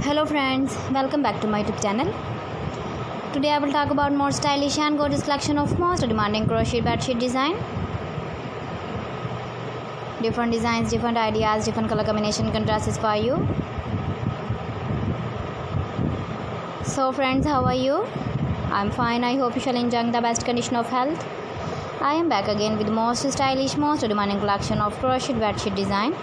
Hello friends, welcome back to my YouTube channel. Today I will talk about more stylish and gorgeous collection of most demanding crochet bedsheet design. Different designs, different ideas, different color combination contrasts for you. So friends, how are you? I'm fine. I hope you shall enjoy the best condition of health. I am back again with most stylish, most demanding collection of crochet bedsheet design.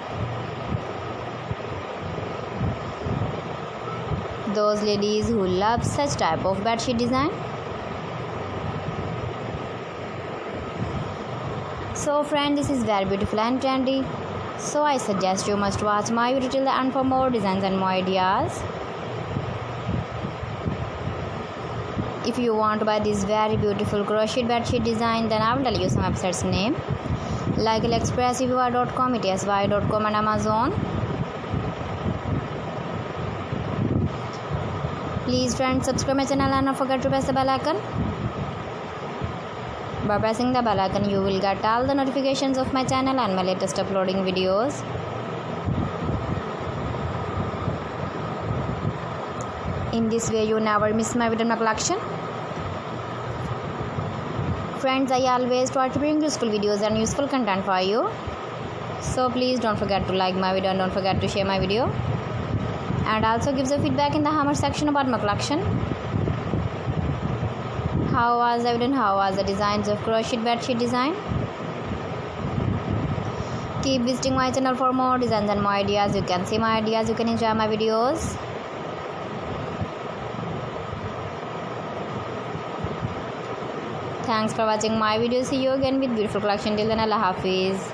Those ladies who love such type of bedsheet design. So friend, this is very beautiful and trendy, so I suggest you must watch my video till the end for more designs and more ideas. If you want to buy this very beautiful crochet bedsheet design, then I will tell you some websites name like AliExpress, eviva.com, etsy.com and Amazon. Please friends, subscribe my channel and don't forget to press the bell icon. By pressing the bell icon, you will get all the notifications of my channel and my latest uploading videos. In this way, you never miss my video in my collection. Friends, I always try to bring useful videos and useful content for you. So please don't forget to like my video and don't forget to share my video. And also give the feedback in the comment section about my collection. How was the video? How was the designs of crochet bedsheet design? Keep visiting my channel for more designs and more ideas. You can see my ideas, you can enjoy my videos. Thanks for watching my video. See you again with beautiful collection. Till then, Allah Hafiz.